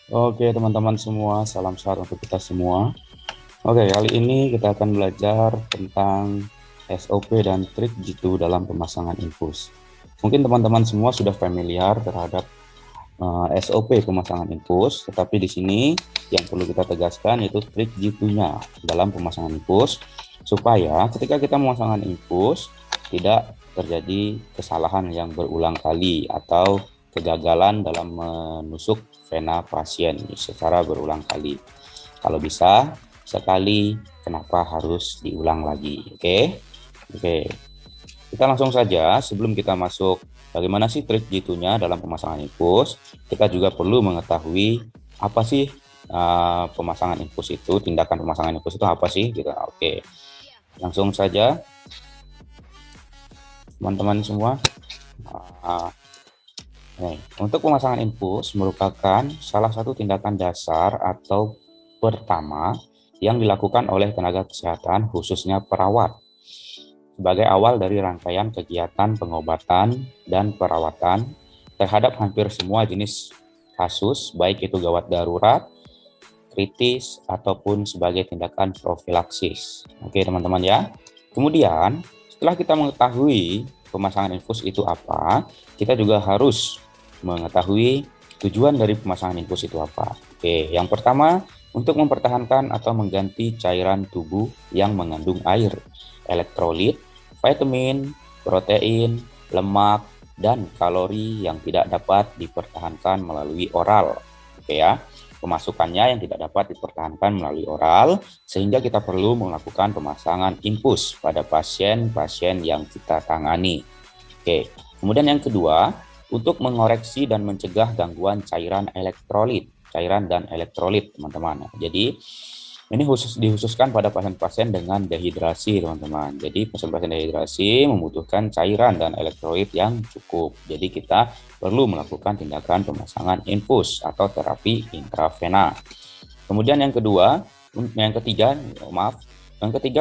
Oke, teman-teman semua, salam sehat untuk kita semua. Oke, kali ini kita akan belajar tentang SOP dan trik jitu dalam pemasangan infus. Mungkin teman-teman semua sudah familiar terhadap SOP pemasangan infus, tetapi di sini yang perlu kita tegaskan yaitu trik jitunya dalam pemasangan infus, supaya ketika kita memasangkan infus tidak terjadi kesalahan yang berulang kali atau kegagalan dalam menusuk vena pasien secara berulang kali. Kalau bisa sekali, kenapa harus diulang lagi? Oke, oke. Kita langsung saja sebelum kita masuk bagaimana sih trik jitunya dalam pemasangan infus. Kita juga perlu mengetahui apa sih pemasangan infus itu, tindakan pemasangan infus itu apa sih? Gitu. Oke, langsung saja teman-teman semua. Uh, untuk pemasangan infus merupakan salah satu tindakan dasar atau pertama yang dilakukan oleh tenaga kesehatan, khususnya perawat, sebagai awal dari rangkaian kegiatan pengobatan dan perawatan terhadap hampir semua jenis kasus, baik itu gawat darurat, kritis, ataupun sebagai tindakan profilaksis. Oke, teman-teman ya. Kemudian, setelah kita mengetahui pemasangan infus itu apa, kita juga harus mengetahui tujuan dari pemasangan infus itu apa. Oke, yang pertama, untuk mempertahankan atau mengganti cairan tubuh yang mengandung air, elektrolit, vitamin, protein, lemak, dan kalori yang tidak dapat dipertahankan melalui oral. Oke ya, pemasukannya yang tidak dapat dipertahankan melalui oral, sehingga kita perlu melakukan pemasangan infus pada pasien-pasien yang kita tangani. Oke, kemudian yang kedua, untuk mengoreksi dan mencegah gangguan cairan dan elektrolit, teman-teman. Jadi, ini dihususkan pada pasien-pasien dengan dehidrasi, teman-teman. Jadi, pasien-pasien dehidrasi membutuhkan cairan dan elektrolit yang cukup. Jadi, kita perlu melakukan tindakan pemasangan infus atau terapi intravena. Kemudian yang ketiga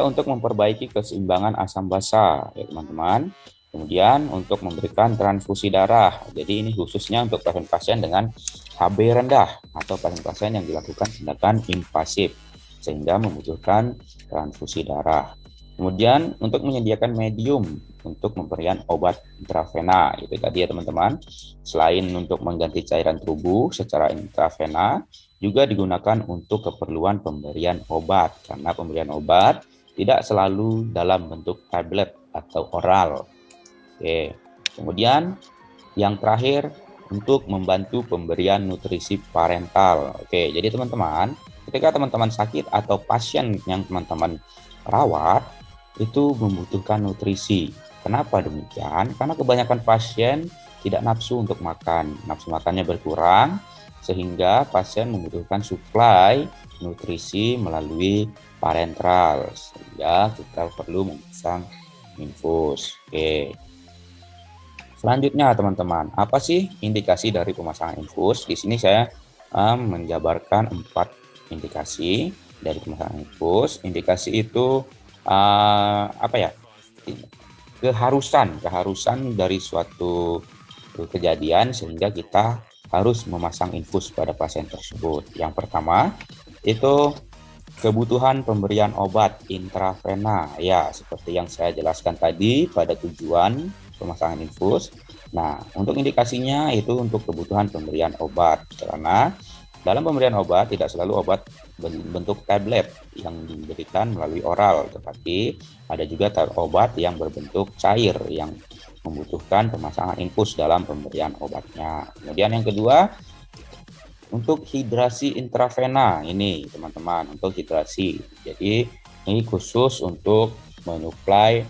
untuk memperbaiki keseimbangan asam basa, ya teman-teman. Kemudian untuk memberikan transfusi darah. Jadi ini khususnya untuk pasien-pasien dengan Hb rendah atau pasien-pasien yang dilakukan tindakan invasif sehingga membutuhkan transfusi darah. Kemudian untuk menyediakan medium untuk pemberian obat intravena, itu tadi ya teman-teman. Selain untuk mengganti cairan tubuh secara intravena, juga digunakan untuk keperluan pemberian obat, karena pemberian obat tidak selalu dalam bentuk tablet atau oral. Oke. Kemudian yang terakhir untuk membantu pemberian nutrisi parental. Oke, jadi teman-teman, ketika teman-teman sakit atau pasien yang teman-teman rawat itu membutuhkan nutrisi. Kenapa demikian? Karena kebanyakan pasien tidak nafsu untuk makan. Nafsu makannya berkurang sehingga pasien membutuhkan suplai nutrisi melalui parenteral. Sehingga kita perlu memasang infus. Oke. Selanjutnya teman-teman, apa sih indikasi dari pemasangan infus? Di sini saya menjabarkan 4 indikasi dari pemasangan infus. Indikasi itu apa ya? Keharusan dari suatu kejadian sehingga kita harus memasang infus pada pasien tersebut. Yang pertama itu kebutuhan pemberian obat intravena, ya seperti yang saya jelaskan tadi pada tujuan pemasangan infus. Nah, untuk indikasinya itu untuk kebutuhan pemberian obat, karena dalam pemberian obat tidak selalu obat bentuk tablet yang diberikan melalui oral, tetapi ada juga obat yang berbentuk cair yang membutuhkan pemasangan infus dalam pemberian obatnya. Kemudian yang kedua, untuk hidrasi intravena ini teman-teman, untuk hidrasi. Jadi ini khusus untuk menyuplai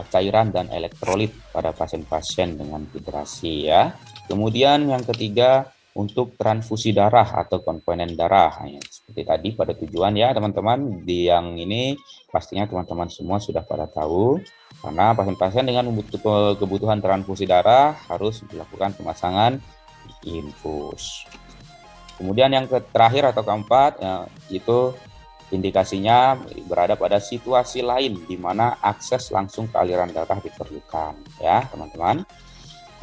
cairan dan elektrolit pada pasien-pasien dengan hidrasi ya. Kemudian yang ketiga untuk transfusi darah atau komponen darah. Ya, seperti tadi pada tujuan ya teman-teman, di yang ini pastinya teman-teman semua sudah pada tahu, karena pasien-pasien dengan kebutuhan transfusi darah harus dilakukan pemasangan infus. Kemudian yang terakhir atau keempat itu indikasinya berada pada situasi lain di mana akses langsung ke aliran darah diperlukan ya teman-teman.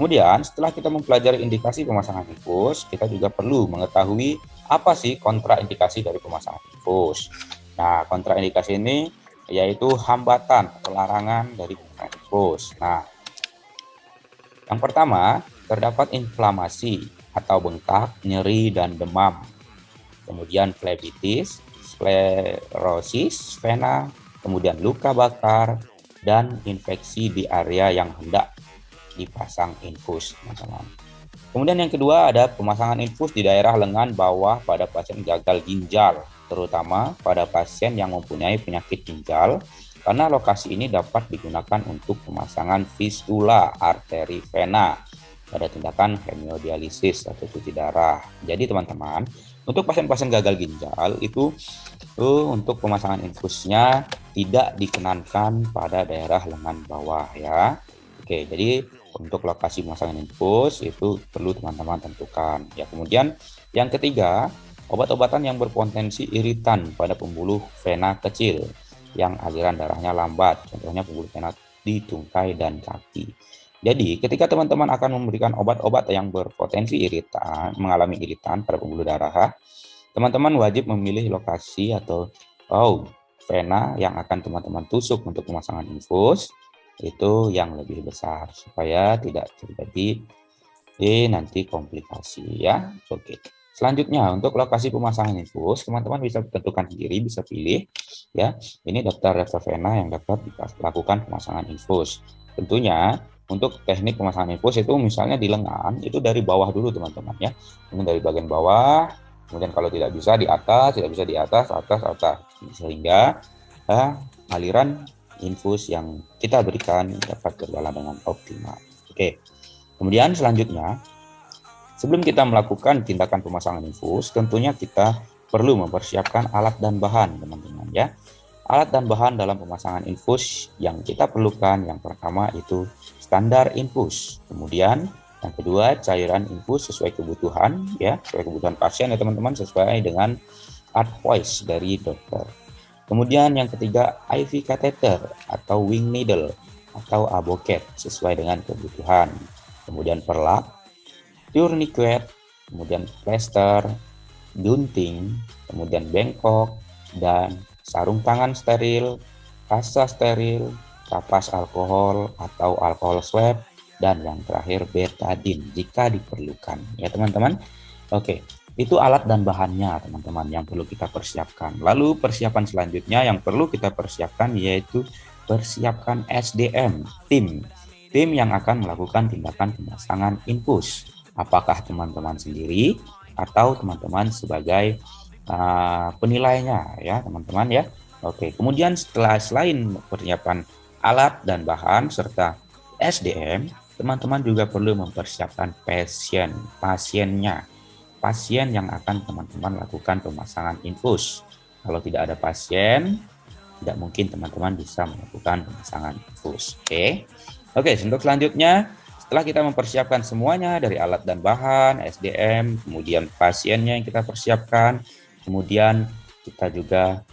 Kemudian setelah kita mempelajari indikasi pemasangan infus, kita juga perlu mengetahui apa sih kontraindikasi dari pemasangan infus. Nah, kontraindikasi ini yaitu hambatan atau larangan dari pemasangan infus. Nah, yang pertama, terdapat inflamasi atau bengkak, nyeri, dan demam. Kemudian flebitis, sklerosis vena, kemudian luka bakar, dan infeksi di area yang hendak dipasang infus, teman-teman. Kemudian yang kedua ada pemasangan infus di daerah lengan bawah pada pasien gagal ginjal, terutama pada pasien yang mempunyai penyakit ginjal, karena lokasi ini dapat digunakan untuk pemasangan fistula arteri vena pada tindakan hemodialisis atau cuci darah. Jadi teman-teman, untuk pasien-pasien gagal ginjal itu untuk pemasangan infusnya tidak dikenankan pada daerah lengan bawah ya. Oke, jadi untuk lokasi pemasangan infus itu perlu teman-teman tentukan ya. Kemudian yang ketiga, obat-obatan yang berpotensi iritan pada pembuluh vena kecil yang aliran darahnya lambat, contohnya pembuluh vena di tungkai dan kaki. Jadi ketika teman-teman akan memberikan obat-obat yang berpotensi iritan, mengalami iritan pada pembuluh darah, teman-teman wajib memilih lokasi atau vena yang akan teman-teman tusuk untuk pemasangan infus itu yang lebih besar supaya tidak terjadi nanti komplikasi ya. Oke. Selanjutnya untuk lokasi pemasangan infus, teman-teman bisa tentukan sendiri, bisa pilih ya. Ini daftar vena yang dapat dilakukan pemasangan infus. Tentunya untuk teknik pemasangan infus itu misalnya di lengan itu dari bawah dulu teman-teman ya. Ini dari bagian bawah, kemudian kalau tidak bisa di atas, tidak bisa di atas, sehingga aliran infus yang kita berikan dapat berjalan dengan optimal. Oke. Kemudian selanjutnya, sebelum kita melakukan tindakan pemasangan infus, tentunya kita perlu mempersiapkan alat dan bahan, teman-teman ya. Alat dan bahan dalam pemasangan infus yang kita perlukan, yang pertama itu standar infus. Kemudian yang kedua, cairan infus sesuai kebutuhan ya, sesuai kebutuhan pasien ya teman-teman, sesuai dengan advice dari dokter. Kemudian yang ketiga, IV catheter atau wing needle atau aboket sesuai dengan kebutuhan. Kemudian perlak, tourniquet, kemudian plester, gunting, kemudian bengkok, dan sarung tangan steril, kasa steril, kapas alkohol atau alkohol swab, dan yang terakhir betadine jika diperlukan. Ya teman-teman. Oke. Itu alat dan bahannya teman-teman yang perlu kita persiapkan. Lalu persiapan selanjutnya yang perlu kita persiapkan yaitu persiapkan SDM, tim yang akan melakukan tindakan pemasangan infus. Apakah teman-teman sendiri atau teman-teman sebagai penilainya ya teman-teman ya. Oke, kemudian selain persiapan alat dan bahan serta SDM, teman-teman juga perlu mempersiapkan pasiennya. Pasien yang akan teman-teman lakukan pemasangan infus. Kalau tidak ada pasien, tidak mungkin teman-teman bisa melakukan pemasangan infus. Oke, untuk selanjutnya, setelah kita mempersiapkan semuanya dari alat dan bahan, SDM, kemudian pasiennya yang kita persiapkan, kemudian kita juga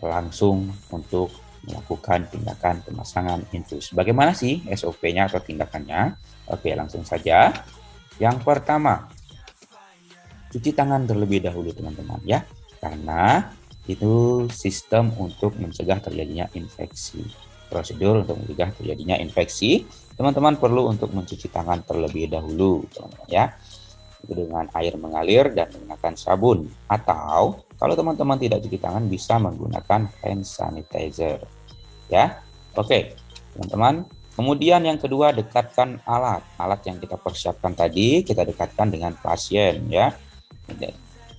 langsung untuk melakukan tindakan pemasangan infus. Bagaimana sih SOP-nya atau tindakannya? Oke, langsung saja. Yang pertama, cuci tangan terlebih dahulu teman-teman ya, karena itu sistem untuk mencegah terjadinya infeksi. Prosedur untuk mencegah terjadinya infeksi, teman-teman perlu untuk mencuci tangan terlebih dahulu teman-teman ya, itu dengan air mengalir dan menggunakan sabun, atau kalau teman-teman tidak cuci tangan bisa menggunakan hand sanitizer ya. Oke teman-teman. Kemudian yang kedua, dekatkan alat yang kita persiapkan tadi, kita dekatkan dengan pasien ya.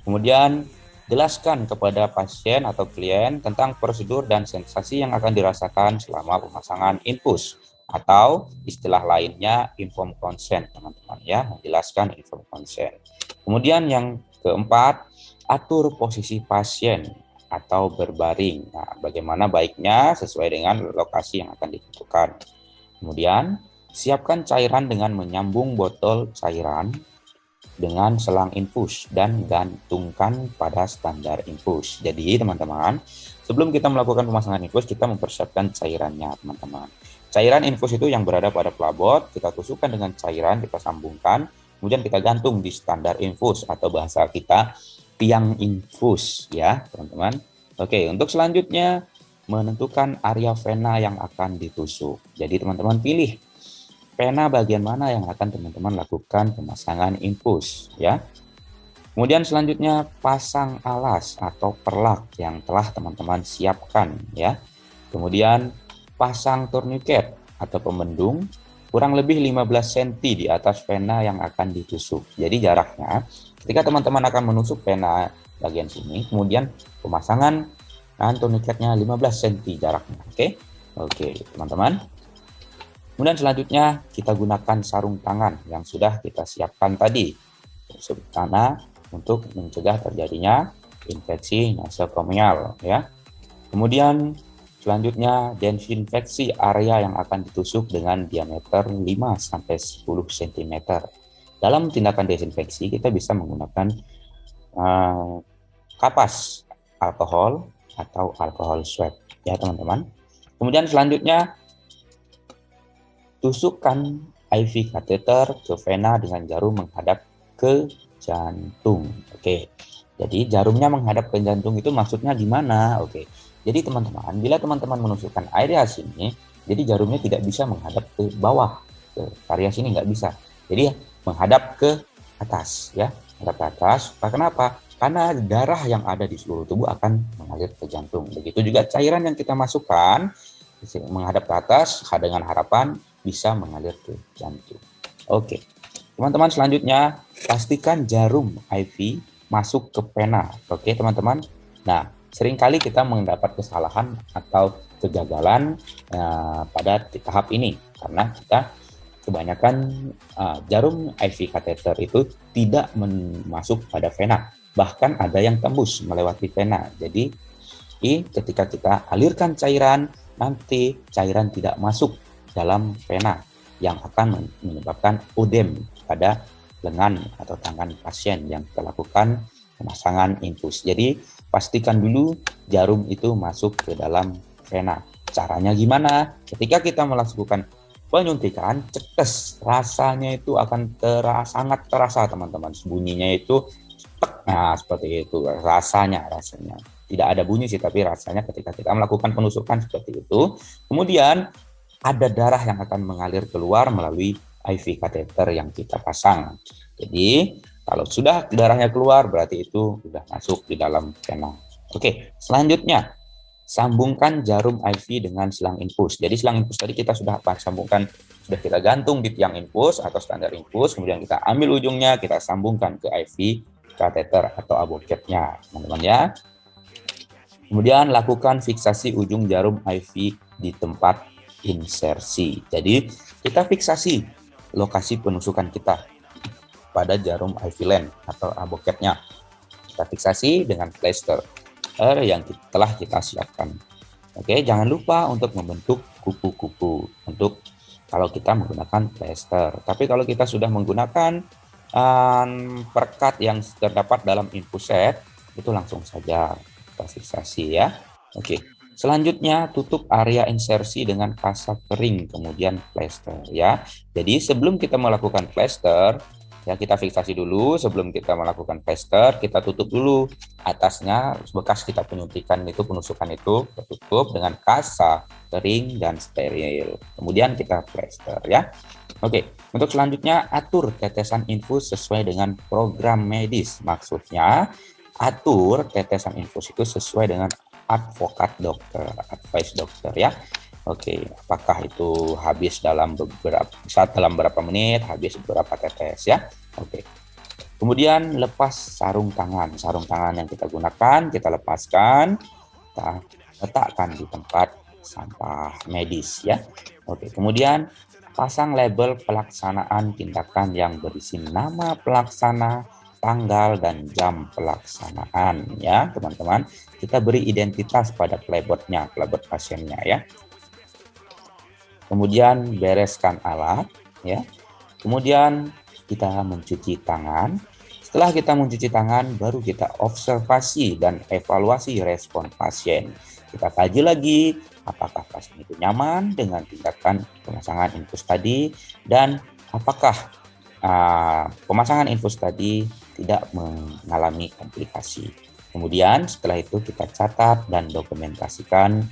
Kemudian jelaskan kepada pasien atau klien tentang prosedur dan sensasi yang akan dirasakan selama pemasangan infus, atau istilah lainnya informed consent teman-teman ya, menjelaskan informed consent. Kemudian yang keempat, atur posisi pasien atau berbaring. Nah, bagaimana baiknya sesuai dengan lokasi yang akan ditentukan. Kemudian siapkan cairan dengan menyambung botol cairan dengan selang infus dan gantungkan pada standar infus. Jadi teman-teman, sebelum kita melakukan pemasangan infus, kita mempersiapkan cairannya teman-teman. Cairan infus itu yang berada pada pelabot, kita tusukkan dengan cairan, kita sambungkan, kemudian kita gantung di standar infus atau bahasa kita tiang infus ya, teman-teman. Oke, untuk selanjutnya menentukan area vena yang akan ditusuk. Jadi teman-teman pilih vena bagian mana yang akan teman-teman lakukan pemasangan infus ya. Kemudian selanjutnya pasang alas atau perlak yang telah teman-teman siapkan ya. Kemudian pasang tourniquet atau pembendung kurang lebih 15 cm di atas vena yang akan ditusuk. Jadi jaraknya ketika teman-teman akan menusuk vena bagian sini, kemudian pemasangan tourniquetnya 15 cm jaraknya. Oke, teman-teman. Kemudian selanjutnya kita gunakan sarung tangan yang sudah kita siapkan tadi karena untuk mencegah terjadinya infeksi nosokomial ya. Kemudian selanjutnya desinfeksi area yang akan ditusuk dengan diameter 5-10 cm. Dalam tindakan desinfeksi kita bisa menggunakan kapas alkohol atau alkohol swab ya teman-teman. Kemudian selanjutnya tusukkan IV kateter ke vena dengan jarum menghadap ke jantung. Oke. Jadi jarumnya menghadap ke jantung itu maksudnya gimana? Oke. Jadi teman-teman, bila teman-teman menusukkan area sini, jadi jarumnya tidak bisa menghadap ke bawah, ke area sini nggak bisa. Jadi menghadap ke atas, ya, menghadap ke atas. Kenapa? Karena darah yang ada di seluruh tubuh akan mengalir ke jantung. Begitu juga cairan yang kita masukkan menghadap ke atas dengan harapan bisa mengalir ke jantung. Oke, teman-teman selanjutnya pastikan jarum IV masuk ke vena. Oke, teman-teman. Nah, seringkali kita mendapat kesalahan atau kegagalan pada tahap ini karena kita kebanyakan jarum IV kateter itu tidak masuk pada vena, bahkan ada yang tembus melewati vena. Jadi ketika kita alirkan cairan, nanti cairan tidak masuk dalam vena yang akan menyebabkan odem pada lengan atau tangan pasien yang kita lakukan pemasangan infus. Jadi pastikan dulu jarum itu masuk ke dalam vena. Caranya gimana? Ketika kita melakukan penyuntikan, cetes, rasanya itu akan sangat terasa teman-teman. Bunyinya itu nah seperti itu rasanya. Tidak ada bunyi sih, tapi rasanya ketika kita melakukan penusukan seperti itu. Kemudian ada darah yang akan mengalir keluar melalui IV kateter yang kita pasang. Jadi kalau sudah darahnya keluar, berarti itu sudah masuk di dalam vena. Oke, selanjutnya sambungkan jarum IV dengan selang infus. Jadi selang infus tadi kita sudah sambungkan, sudah kita gantung di tiang infus atau standar infus, kemudian kita ambil ujungnya, kita sambungkan ke IV kateter atau aboketnya, teman-teman ya. Kemudian lakukan fiksasi ujung jarum IV di tempat insersi. Jadi kita fiksasi lokasi penusukan kita pada jarum IV len atau aboketnya. Kita fiksasi dengan plester yang telah kita siapkan. Oke, jangan lupa untuk membentuk kupu-kupu untuk kalau kita menggunakan plester. Tapi kalau kita sudah menggunakan perekat yang terdapat dalam infus set, itu langsung saja kita fiksasi ya. Oke. Selanjutnya tutup area insersi dengan kasa kering kemudian plester ya. Jadi sebelum kita melakukan plester ya kita fiksasi dulu. Sebelum kita melakukan plester kita tutup dulu atasnya bekas kita penyuntikan itu penusukan itu tertutup dengan kasa kering dan steril. Kemudian kita plester ya. Oke, untuk selanjutnya atur tetesan infus sesuai dengan program medis. Maksudnya atur tetesan infus itu sesuai dengan advokat dokter, advice dokter ya. Oke, apakah itu habis dalam berapa menit, habis berapa tetes ya. Oke. Kemudian lepas sarung tangan. Sarung tangan yang kita gunakan, kita lepaskan, kita letakkan di tempat sampah medis ya. Oke, kemudian pasang label pelaksanaan tindakan yang berisi nama pelaksana, tanggal dan jam pelaksanaan ya teman-teman. Kita beri identitas pada plebotnya, plebot pasiennya ya. Kemudian bereskan alat ya. Kemudian kita mencuci tangan. Setelah kita mencuci tangan, baru kita observasi dan evaluasi respon pasien. Kita kaji lagi apakah pasien itu nyaman dengan tindakan pemasangan infus tadi, dan apakah pemasangan infus tadi tidak mengalami komplikasi. Kemudian setelah itu kita catat dan dokumentasikan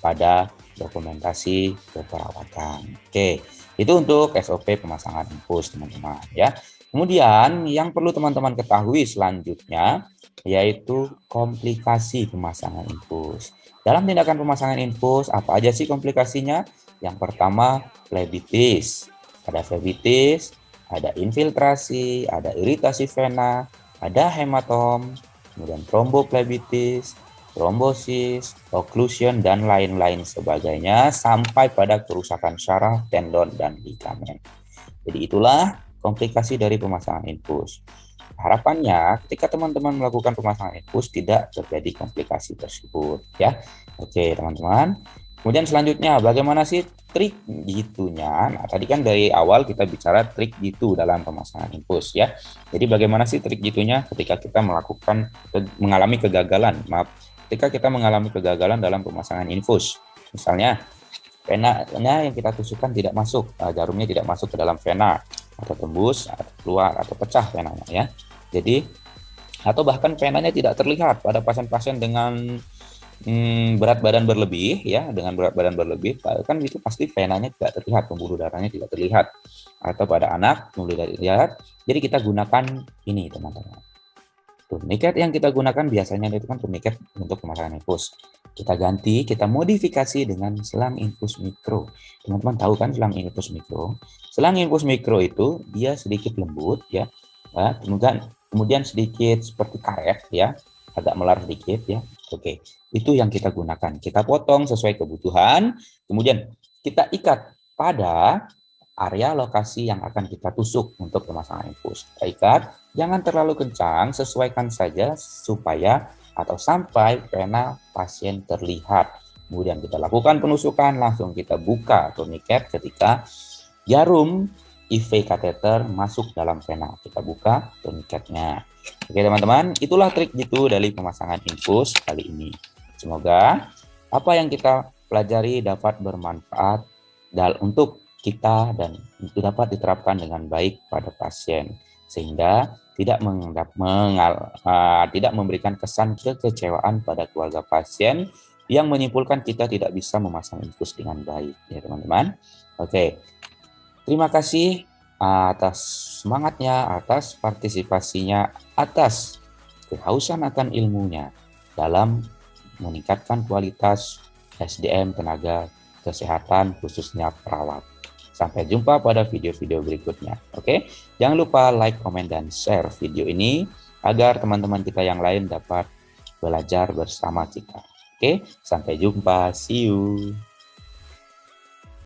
pada dokumentasi keperawatan. Oke, itu untuk SOP pemasangan infus, teman-teman ya. Kemudian yang perlu teman-teman ketahui selanjutnya yaitu komplikasi pemasangan infus. Dalam tindakan pemasangan infus, apa aja sih komplikasinya? Yang pertama, flebitis. Ada flebitis, ada infiltrasi, ada iritasi vena, ada hematom, kemudian tromboflebitis, trombosis, occlusion, dan lain-lain sebagainya, sampai pada kerusakan syaraf, tendon, dan ligamen. Jadi itulah komplikasi dari pemasangan infus. Harapannya ketika teman-teman melakukan pemasangan infus tidak terjadi komplikasi tersebut ya. Oke teman-teman. Kemudian selanjutnya bagaimana sih trik jitunya? Nah, tadi kan dari awal kita bicara trik jitu dalam pemasangan infus ya. Jadi bagaimana sih trik jitunya ketika kita mengalami kegagalan? Ketika kita mengalami kegagalan dalam pemasangan infus. Misalnya vena yang kita tusukkan tidak masuk, jarumnya tidak masuk ke dalam vena, atau tembus, atau keluar, atau pecah venanya ya. Jadi atau bahkan venanya tidak terlihat pada pasien-pasien dengan berat badan berlebih ya, dengan berat badan berlebih kan itu pasti venanya tidak terlihat, pembuluh darahnya tidak terlihat. Atau pada anak pembuluh darah terlihat. Jadi kita gunakan ini teman-teman. Turniket yang kita gunakan biasanya itu kan turniket untuk pemasangan infus. Kita ganti, kita modifikasi dengan selang infus mikro. Teman-teman tahu kan selang infus mikro? Selang infus mikro itu dia sedikit lembut ya, kemudian sedikit seperti karet ya, agak melar sedikit ya. Oke, itu yang kita gunakan. Kita potong sesuai kebutuhan, kemudian kita ikat pada area lokasi yang akan kita tusuk untuk pemasangan infus. Kita ikat, jangan terlalu kencang, sesuaikan saja supaya atau sampai vena pasien terlihat. Kemudian kita lakukan penusukan, langsung kita buka turniket ketika jarum IV kateter masuk dalam vena. Kita buka turniketnya. Oke teman-teman, itulah trik jitu dari pemasangan infus kali ini. Semoga apa yang kita pelajari dapat bermanfaat untuk kita dan dapat diterapkan dengan baik pada pasien, sehingga tidak memberikan kesan kekecewaan pada keluarga pasien yang menyimpulkan kita tidak bisa memasang infus dengan baik ya teman-teman. Oke, terima kasih atas semangatnya, atas partisipasinya, atas kehausan akan ilmunya dalam meningkatkan kualitas SDM tenaga kesehatan khususnya perawat. Sampai jumpa pada video-video berikutnya. Oke, jangan lupa like, komen, dan share video ini agar teman-teman kita yang lain dapat belajar bersama kita. Oke, sampai jumpa. See you.